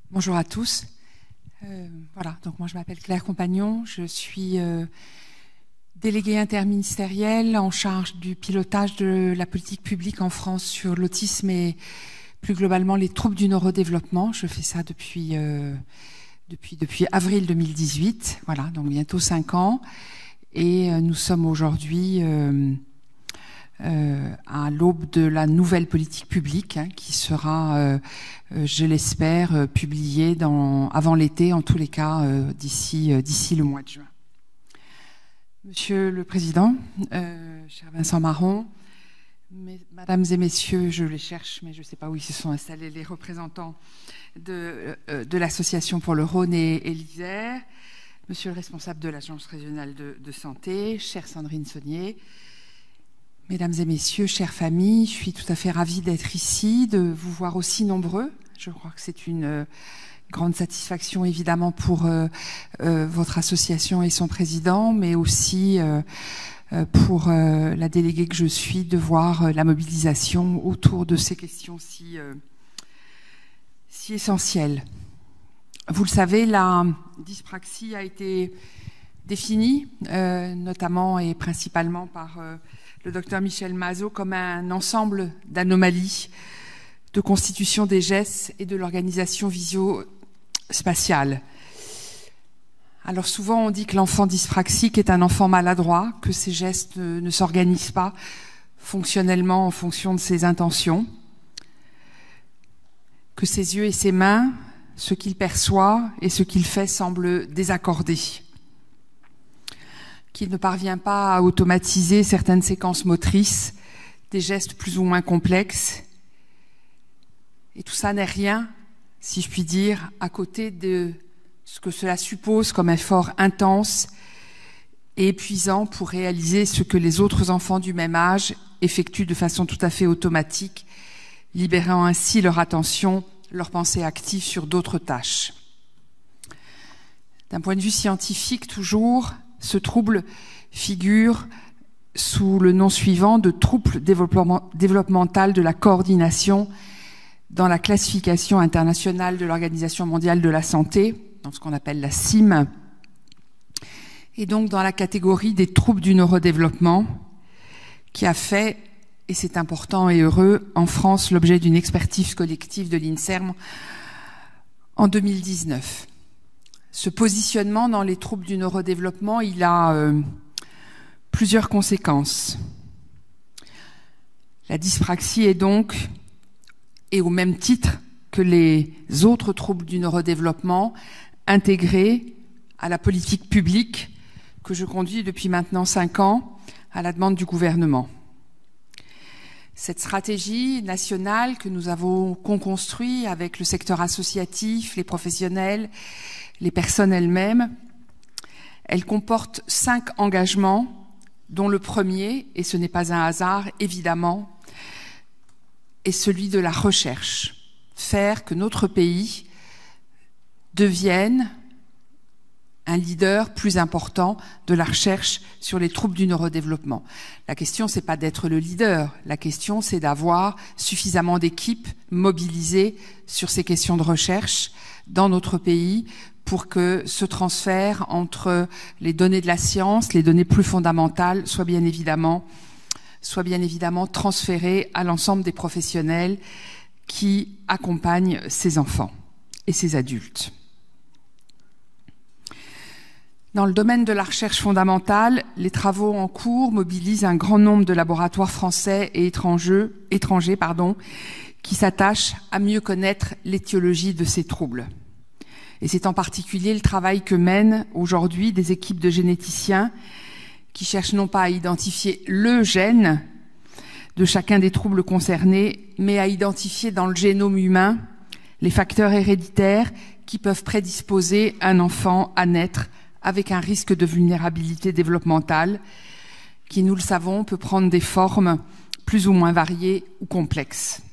Bonjour à tous. Voilà, donc moi je m'appelle Claire Compagnon, je suis déléguée interministérielle en charge du pilotage de la politique publique en France sur l'autisme et plus globalement les troubles du neurodéveloppement. Je fais ça depuis avril 2018, voilà, donc bientôt 5 ans. Et nous sommes aujourd'hui à l'aube de la nouvelle politique publique qui sera, je l'espère, publiée avant l'été, en tous les cas d'ici le mois de juin. Monsieur le Président, cher Vincent Marron, Mesdames et Messieurs, je les cherche, mais je ne sais pas où ils se sont installés, les représentants de l'Association pour le Rhône et l'Isère, Monsieur le responsable de l'Agence régionale de santé, chère Sandrine Saunier, Mesdames et Messieurs, chères familles, je suis tout à fait ravie d'être ici, de vous voir aussi nombreux. Je crois que c'est une grande satisfaction évidemment pour votre association et son président, mais aussi pour la déléguée que je suis de voir la mobilisation autour de ces questions si essentielles. Vous le savez, la dyspraxie a été définie, notamment et principalement par le docteur Michel Mazo, comme un ensemble d'anomalies de constitution des gestes et de l'organisation visio-spatiale. Alors souvent on dit que l'enfant dyspraxique est un enfant maladroit, que ses gestes ne s'organisent pas fonctionnellement en fonction de ses intentions, que ses yeux et ses mains, ce qu'il perçoit et ce qu'il fait semblent désaccordés, qu'il ne parvient pas à automatiser certaines séquences motrices, des gestes plus ou moins complexes. Et tout ça n'est rien, si je puis dire, à côté de ce que cela suppose comme effort intense et épuisant pour réaliser ce que les autres enfants du même âge effectuent de façon tout à fait automatique, libérant ainsi leur attention, leur pensée active sur d'autres tâches. D'un point de vue scientifique, toujours, ce trouble figure sous le nom suivant de trouble développemental de la coordination dans la classification internationale de l'Organisation mondiale de la santé, dans ce qu'on appelle la CIM, et donc dans la catégorie des troubles du neurodéveloppement, qui a fait, et c'est important et heureux, en France l'objet d'une expertise collective de l'INSERM en 2019. Ce positionnement dans les troubles du neurodéveloppement, il a plusieurs conséquences. La dyspraxie est donc, et au même titre que les autres troubles du neurodéveloppement, intégrés à la politique publique que je conduis depuis maintenant 5 ans à la demande du gouvernement. Cette stratégie nationale que nous avons co-construite avec le secteur associatif, les professionnels, les personnes elles-mêmes, elle comporte 5 engagements, dont le premier, et ce n'est pas un hasard, évidemment, est celui de la recherche. Faire que notre pays devienne un leader plus important de la recherche sur les troubles du neurodéveloppement. La question, c'est pas d'être le leader. La question, c'est d'avoir suffisamment d'équipes mobilisées sur ces questions de recherche dans notre pays pour que ce transfert entre les données de la science, les données plus fondamentales, soit bien évidemment transféré à l'ensemble des professionnels qui accompagnent ces enfants et ces adultes. Dans le domaine de la recherche fondamentale, les travaux en cours mobilisent un grand nombre de laboratoires français et étrangers, qui s'attachent à mieux connaître l'étiologie de ces troubles. Et c'est en particulier le travail que mènent aujourd'hui des équipes de généticiens qui cherchent non pas à identifier le gène de chacun des troubles concernés, mais à identifier dans le génome humain les facteurs héréditaires qui peuvent prédisposer un enfant à naître avec un risque de vulnérabilité développementale qui, nous le savons, peut prendre des formes plus ou moins variées ou complexes.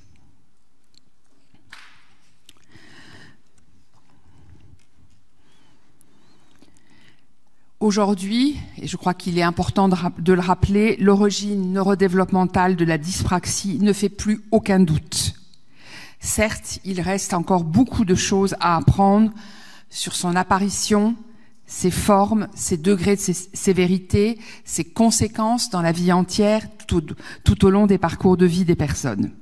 Aujourd'hui, et je crois qu'il est important de le rappeler, l'origine neurodéveloppementale de la dyspraxie ne fait plus aucun doute. Certes, il reste encore beaucoup de choses à apprendre sur son apparition, ses formes, ses degrés de sévérité, ses conséquences dans la vie entière, tout au long des parcours de vie des personnes.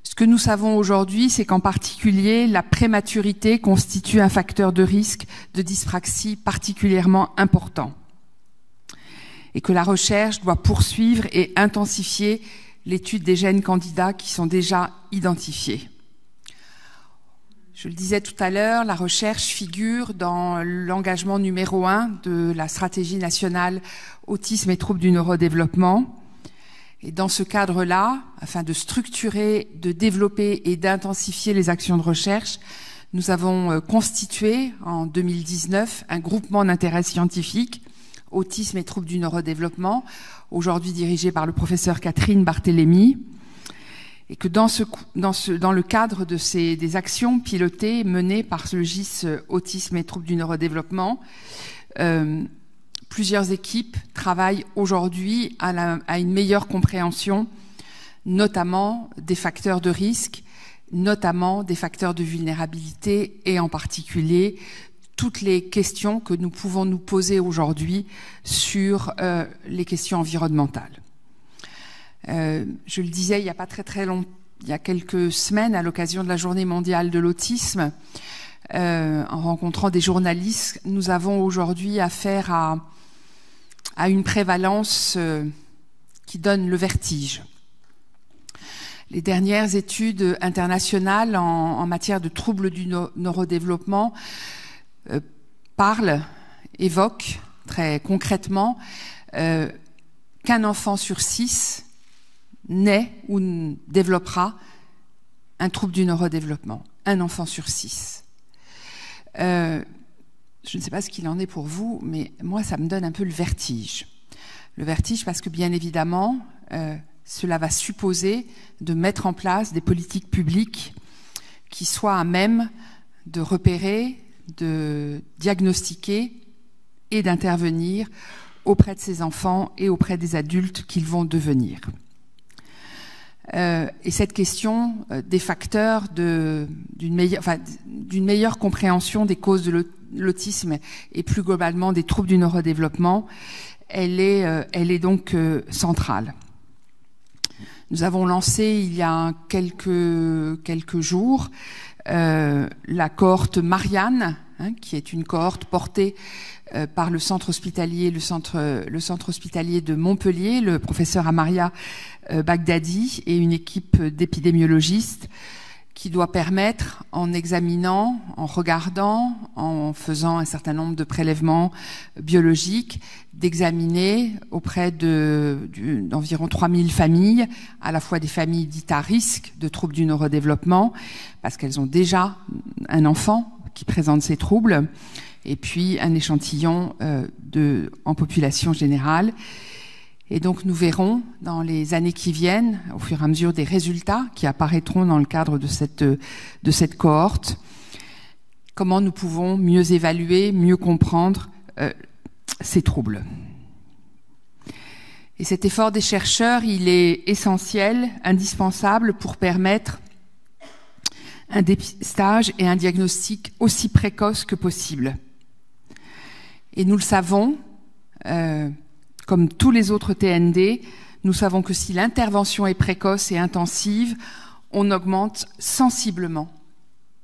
Ce que nous savons aujourd'hui, c'est qu'en particulier, la prématurité constitue un facteur de risque de dyspraxie particulièrement important et que la recherche doit poursuivre et intensifier l'étude des gènes candidats qui sont déjà identifiés. Je le disais tout à l'heure, la recherche figure dans l'engagement numéro 1 de la stratégie nationale autisme et troubles du neurodéveloppement. Et dans ce cadre-là, afin de structurer, de développer et d'intensifier les actions de recherche, nous avons constitué en 2019 un groupement d'intérêt scientifique autisme et troubles du neurodéveloppement, aujourd'hui dirigé par le professeur Catherine Barthélémy, et que dans le cadre de des actions pilotées menées par le GIS autisme et troubles du neurodéveloppement, plusieurs équipes travaillent aujourd'hui à une meilleure compréhension, notamment des facteurs de risque, notamment des facteurs de vulnérabilité et en particulier toutes les questions que nous pouvons nous poser aujourd'hui sur les questions environnementales. Je le disais il n'y a pas très longtemps, il y a quelques semaines, à l'occasion de la Journée mondiale de l'autisme, en rencontrant des journalistes, nous avons aujourd'hui affaire à une prévalence qui donne le vertige. Les dernières études internationales en matière de troubles du neurodéveloppement évoquent très concrètement qu'un enfant sur 6 naît ou développera un trouble du neurodéveloppement. Un enfant sur 6. Je ne sais pas ce qu'il en est pour vous, mais moi, ça me donne un peu le vertige. Le vertige parce que, bien évidemment, cela va supposer de mettre en place des politiques publiques qui soient à même de repérer, de diagnostiquer et d'intervenir auprès de ces enfants et auprès des adultes qu'ils vont devenir. Et cette question des facteurs d'une meilleure compréhension des causes de l'autisme et plus globalement des troubles du neurodéveloppement, elle est donc centrale. Nous avons lancé il y a quelques jours la cohorte Marianne, qui est une cohorte portée par le centre hospitalier de Montpellier, le professeur Amaria Bagdadi et une équipe d'épidémiologistes qui doit permettre, en examinant, en regardant, en faisant un certain nombre de prélèvements biologiques, d'examiner auprès d'environ 3000 familles, à la fois des familles dites à risque de troubles du neurodéveloppement, parce qu'elles ont déjà un enfant qui présente ces troubles, et puis un échantillon en population générale. Et donc nous verrons dans les années qui viennent, au fur et à mesure des résultats qui apparaîtront dans le cadre de cette cohorte, comment nous pouvons mieux évaluer, mieux comprendre ces troubles. Et cet effort des chercheurs, il est essentiel, indispensable pour permettre un dépistage et un diagnostic aussi précoce que possible. Et nous le savons, comme tous les autres TND, nous savons que si l'intervention est précoce et intensive, on augmente sensiblement,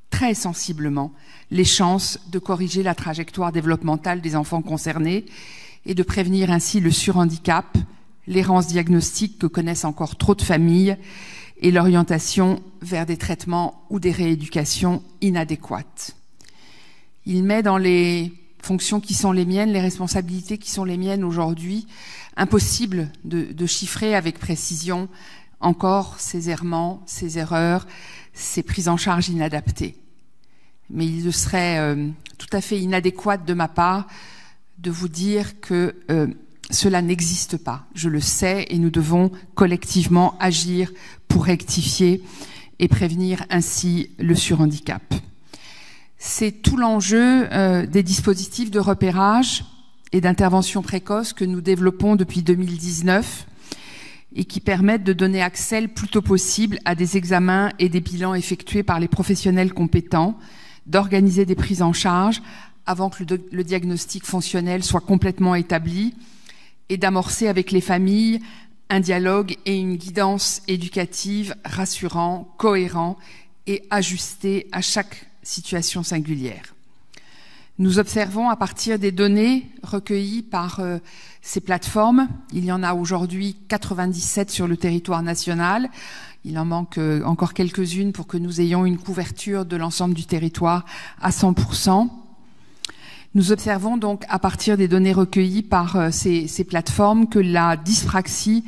très sensiblement, les chances de corriger la trajectoire développementale des enfants concernés et de prévenir ainsi le surhandicap, l'errance diagnostique que connaissent encore trop de familles et l'orientation vers des traitements ou des rééducations inadéquates. Il met dans les fonctions qui sont les miennes, les responsabilités qui sont les miennes aujourd'hui, impossible de chiffrer avec précision encore ces errements, ces erreurs, ces prises en charge inadaptées. Mais il serait tout à fait inadéquat de ma part de vous dire que cela n'existe pas. Je le sais et nous devons collectivement agir pour rectifier et prévenir ainsi le surhandicap. C'est tout l'enjeu des dispositifs de repérage et d'intervention précoce que nous développons depuis 2019 et qui permettent de donner accès le plus tôt possible à des examens et des bilans effectués par les professionnels compétents, d'organiser des prises en charge avant que le diagnostic fonctionnel soit complètement établi et d'amorcer avec les familles un dialogue et une guidance éducative rassurant, cohérent et ajusté à chaque situation singulière. Nous observons à partir des données recueillies par ces plateformes, il y en a aujourd'hui 97 sur le territoire national, il en manque encore quelques-unes pour que nous ayons une couverture de l'ensemble du territoire à 100%. Nous observons donc à partir des données recueillies par ces plateformes que la dyspraxie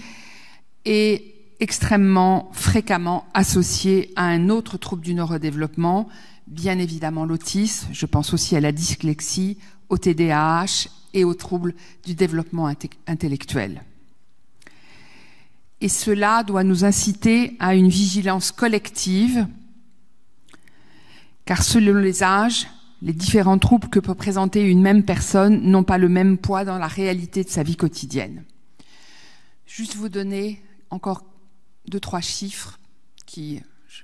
est extrêmement fréquemment associée à un autre trouble du neurodéveloppement, bien évidemment l'autisme, je pense aussi à la dyslexie, au TDAH et aux troubles du développement intellectuel. Et cela doit nous inciter à une vigilance collective, car selon les âges, les différents troubles que peut présenter une même personne n'ont pas le même poids dans la réalité de sa vie quotidienne. Juste vous donner encore 2-3 chiffres qui,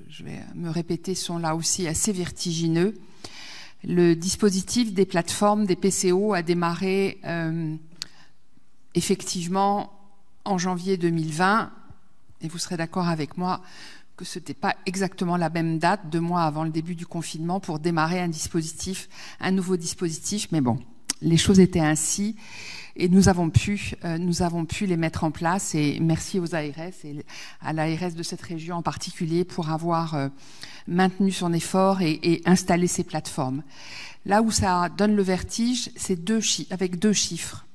je vais me répéter, sont là aussi assez vertigineux. Le dispositif des plateformes, des PCO, a démarré effectivement en janvier 2020, et vous serez d'accord avec moi que ce n'était pas exactement la même date, 2 mois avant le début du confinement, pour démarrer un nouveau dispositif, mais bon, les choses étaient ainsi, et nous avons pu les mettre en place, et merci aux ARS, et à l'ARS de cette région en particulier, pour avoir maintenu son effort et installé ces plateformes. Là où ça donne le vertige, c'est avec 2 chiffres.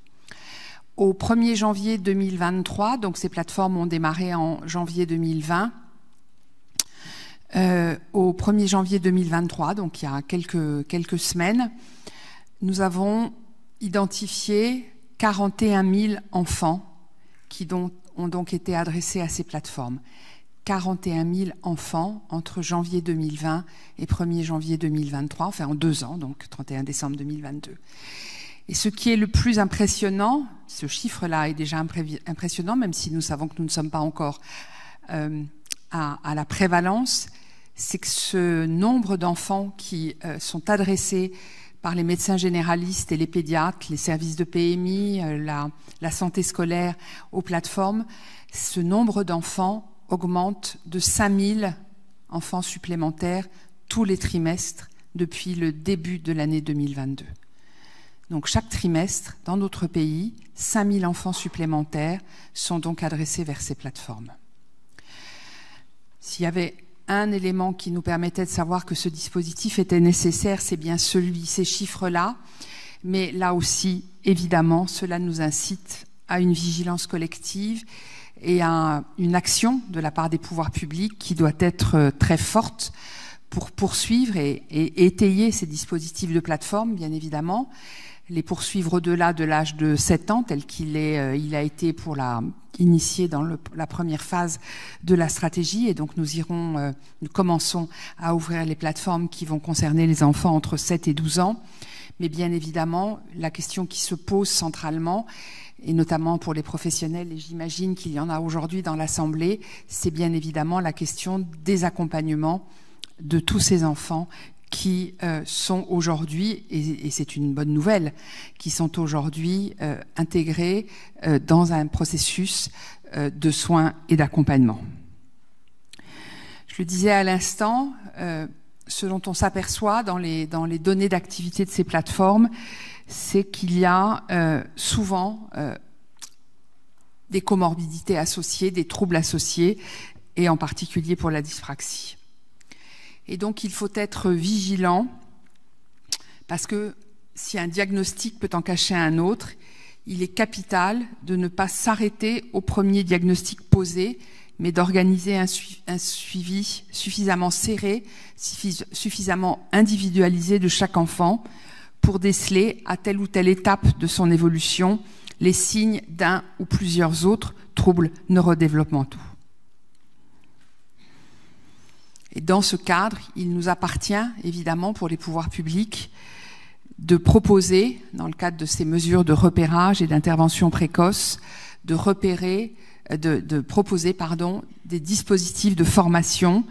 Au 1er janvier 2023, donc ces plateformes ont démarré en janvier 2020, au 1er janvier 2023, donc il y a quelques semaines, nous avons identifié 41 000 enfants qui ont donc été adressés à ces plateformes. 41 000 enfants entre janvier 2020 et 1er janvier 2023, enfin en 2 ans, donc 31 décembre 2022. Et ce qui est le plus impressionnant, ce chiffre-là est déjà impressionnant, même si nous savons que nous ne sommes pas encore à la prévalence, c'est que ce nombre d'enfants qui sont adressés par les médecins généralistes et les pédiatres, les services de PMI, la santé scolaire aux plateformes, ce nombre d'enfants augmente de 5 000 enfants supplémentaires tous les trimestres depuis le début de l'année 2022. Donc chaque trimestre, dans notre pays, 5 000 enfants supplémentaires sont donc adressés vers ces plateformes. S'il y avait un élément qui nous permettait de savoir que ce dispositif était nécessaire, c'est bien ces chiffres-là. Mais là aussi, évidemment, cela nous incite à une vigilance collective et à une action de la part des pouvoirs publics qui doit être très forte pour poursuivre et étayer ces dispositifs de plateforme, bien évidemment, les poursuivre au-delà de l'âge de 7 ans, tel qu'il a été initié dans la première phase de la stratégie. Et donc nous commençons à ouvrir les plateformes qui vont concerner les enfants entre 7 et 12 ans. Mais bien évidemment, la question qui se pose centralement, et notamment pour les professionnels, et j'imagine qu'il y en a aujourd'hui dans l'Assemblée, c'est bien évidemment la question des accompagnements de tous ces enfants qui sont aujourd'hui, et c'est une bonne nouvelle, qui sont aujourd'hui intégrés dans un processus de soins et d'accompagnement. Je le disais à l'instant, ce dont on s'aperçoit dans les données d'activité de ces plateformes, c'est qu'il y a souvent des comorbidités associées, des troubles associés, et en particulier pour la dyspraxie. Et donc, il faut être vigilant parce que si un diagnostic peut en cacher un autre, il est capital de ne pas s'arrêter au premier diagnostic posé, mais d'organiser un suivi suffisamment serré, suffisamment individualisé de chaque enfant pour déceler à telle ou telle étape de son évolution les signes d'un ou plusieurs autres troubles neurodéveloppementaux. Et dans ce cadre, il nous appartient, évidemment, pour les pouvoirs publics, de proposer, dans le cadre de ces mesures de repérage et d'intervention précoce, de repérer de proposer des dispositifs de formation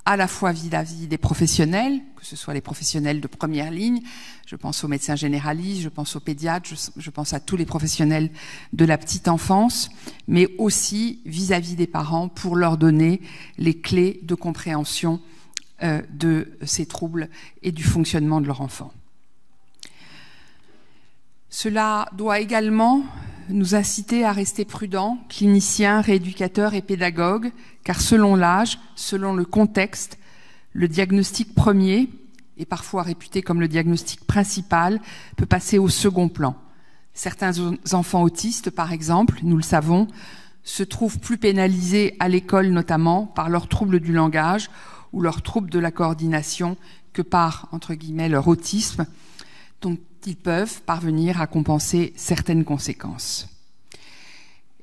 à la fois vis-à-vis des professionnels, que ce soit les professionnels de première ligne, je pense aux médecins généralistes, je pense aux pédiatres, je pense à tous les professionnels de la petite enfance, mais aussi vis-à-vis des parents pour leur donner les clés de compréhension de ces troubles et du fonctionnement de leur enfant. Cela doit également nous inciter à rester prudents, cliniciens, rééducateurs et pédagogues, car selon l'âge, selon le contexte, le diagnostic premier, et parfois réputé comme le diagnostic principal, peut passer au second plan. Certains enfants autistes, par exemple, nous le savons, se trouvent plus pénalisés à l'école notamment par leurs troubles du langage ou leurs troubles de la coordination que par, entre guillemets, leur autisme, dont ils peuvent parvenir à compenser certaines conséquences.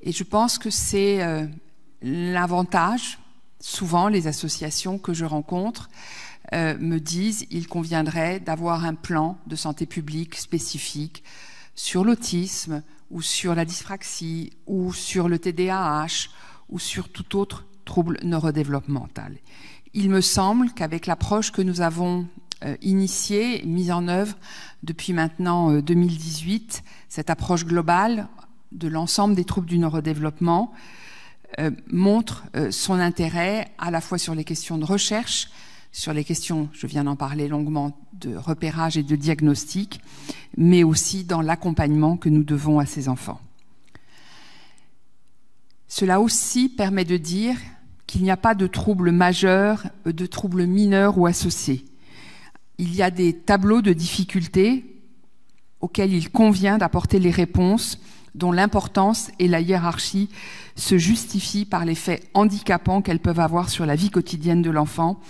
Et je pense que c'est l'avantage. Souvent, les associations que je rencontre me disent qu'il conviendrait d'avoir un plan de santé publique spécifique sur l'autisme ou sur la dyspraxie ou sur le TDAH ou sur tout autre trouble neurodéveloppemental. Il me semble qu'avec l'approche que nous avons initiée, mise en œuvre depuis maintenant 2018, cette approche globale de l'ensemble des troubles du neurodéveloppement montre son intérêt à la fois sur les questions de recherche, sur les questions, je viens d'en parler longuement, de repérage et de diagnostic, mais aussi dans l'accompagnement que nous devons à ces enfants. Cela aussi permet de dire qu'il n'y a pas de troubles majeurs, de troubles mineurs ou associés. Il y a des tableaux de difficultés auxquels il convient d'apporter les réponses dont l'importance et la hiérarchie se justifient par les faits handicapants qu'elles peuvent avoir sur la vie quotidienne de l'enfant,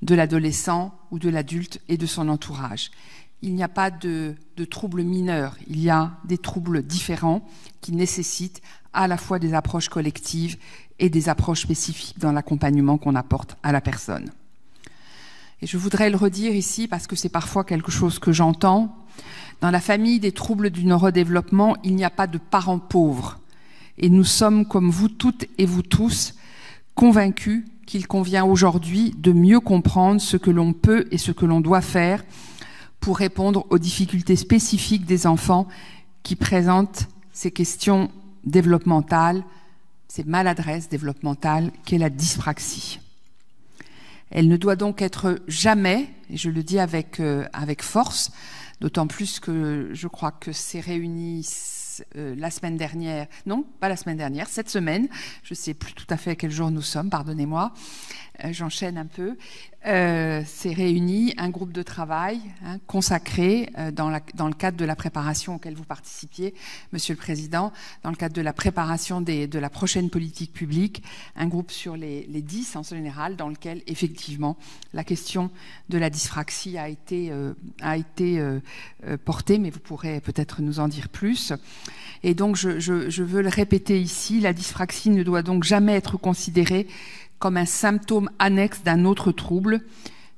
de l'adolescent ou de l'adulte et de son entourage. Il n'y a pas de troubles mineurs, il y a des troubles différents qui nécessitent à la fois des approches collectives et des approches spécifiques dans l'accompagnement qu'on apporte à la personne. Et je voudrais le redire ici parce que c'est parfois quelque chose que j'entends. Dans la famille des troubles du neurodéveloppement, il n'y a pas de parents pauvres. Et nous sommes, comme vous toutes et vous tous, convaincus qu'il convient aujourd'hui de mieux comprendre ce que l'on peut et ce que l'on doit faire pour répondre aux difficultés spécifiques des enfants qui présentent ces questions développementales, ces maladresses développementales qu'est la dyspraxie. Elle ne doit donc être jamais, et je le dis avec force, d'autant plus que je crois que c'est réuni la semaine dernière, non, pas la semaine dernière, cette semaine, je ne sais plus tout à fait à quel jour nous sommes, pardonnez-moi, j'enchaîne un peu, s'est réuni un groupe de travail consacré dans le cadre de la préparation auquel vous participiez, Monsieur le Président, dans le cadre de la préparation de la prochaine politique publique, un groupe sur les 10 en général, dans lequel effectivement la question de la dyspraxie a été portée, mais vous pourrez peut-être nous en dire plus. Et donc je veux le répéter ici, la dyspraxie ne doit donc jamais être considérée comme un symptôme annexe d'un autre trouble,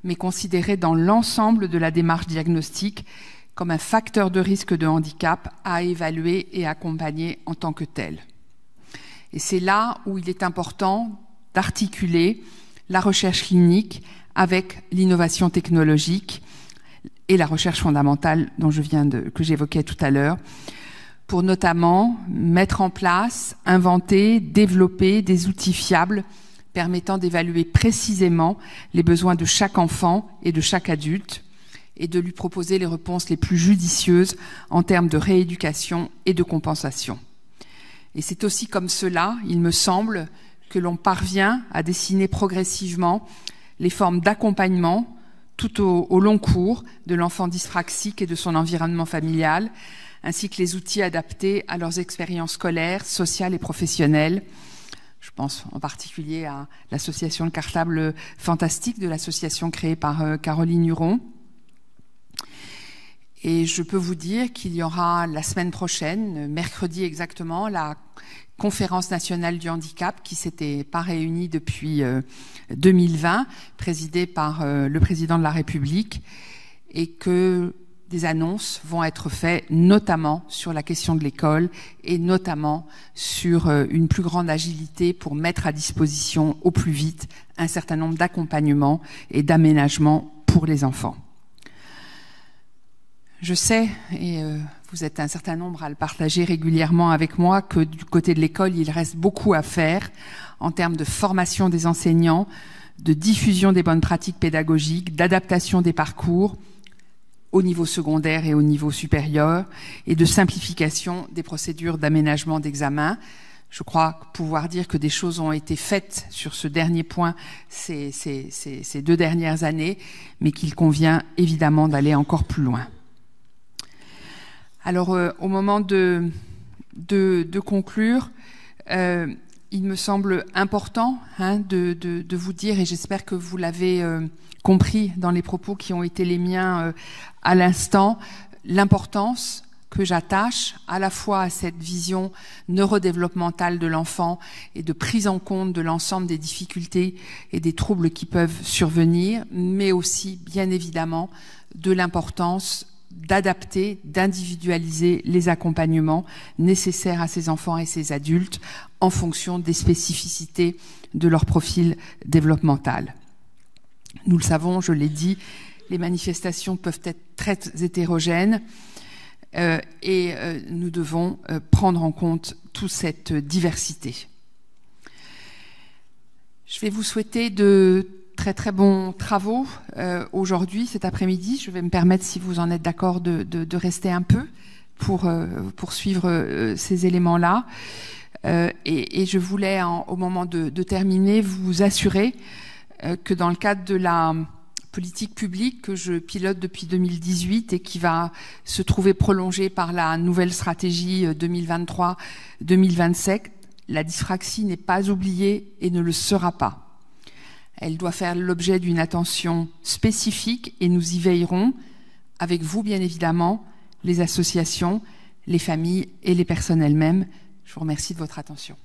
mais considéré dans l'ensemble de la démarche diagnostique comme un facteur de risque de handicap à évaluer et accompagner en tant que tel. Et c'est là où il est important d'articuler la recherche clinique avec l'innovation technologique et la recherche fondamentale que j'évoquais tout à l'heure, pour notamment mettre en place, inventer, développer des outils fiables permettant d'évaluer précisément les besoins de chaque enfant et de chaque adulte et de lui proposer les réponses les plus judicieuses en termes de rééducation et de compensation. Et c'est aussi comme cela, il me semble, que l'on parvient à dessiner progressivement les formes d'accompagnement tout au long cours de l'enfant dyspraxique et de son environnement familial, ainsi que les outils adaptés à leurs expériences scolaires, sociales et professionnelles. Je pense en particulier à l'association Le Cartable Fantastique de l'association créée par Caroline Huron. Et je peux vous dire qu'il y aura la semaine prochaine, mercredi exactement, la conférence nationale du handicap qui s'était pas réunie depuis 2020, présidée par le président de la République, et que des annonces vont être faites, notamment sur la question de l'école et notamment sur une plus grande agilité pour mettre à disposition au plus vite un certain nombre d'accompagnements et d'aménagements pour les enfants. Je sais, et vous êtes un certain nombre à le partager régulièrement avec moi, que du côté de l'école, il reste beaucoup à faire en termes de formation des enseignants, de diffusion des bonnes pratiques pédagogiques, d'adaptation des parcours au niveau secondaire et au niveau supérieur, et de simplification des procédures d'aménagement d'examen. Je crois pouvoir dire que des choses ont été faites sur ce dernier point ces 2 dernières années, mais qu'il convient évidemment d'aller encore plus loin. Alors, au moment de conclure, il me semble important de vous dire, et j'espère que vous l'avez compris dans les propos qui ont été les miens à l'instant, l'importance que j'attache à la fois à cette vision neurodéveloppementale de l'enfant et de prise en compte de l'ensemble des difficultés et des troubles qui peuvent survenir, mais aussi, bien évidemment, de l'importance d'adapter, d'individualiser les accompagnements nécessaires à ces enfants et ces adultes en fonction des spécificités de leur profil développemental. Nous le savons, je l'ai dit, les manifestations peuvent être très hétérogènes et nous devons prendre en compte toute cette diversité. Je vais vous souhaiter de très bons travaux aujourd'hui, cet après-midi. Je vais me permettre, si vous en êtes d'accord, de rester un peu pour poursuivre ces éléments-là. Et je voulais, au moment de terminer, vous assurer que dans le cadre de la politique publique que je pilote depuis 2018 et qui va se trouver prolongée par la nouvelle stratégie 2023-2027, la dyspraxie n'est pas oubliée et ne le sera pas. Elle doit faire l'objet d'une attention spécifique et nous y veillerons, avec vous bien évidemment, les associations, les familles et les personnes elles-mêmes. Je vous remercie de votre attention.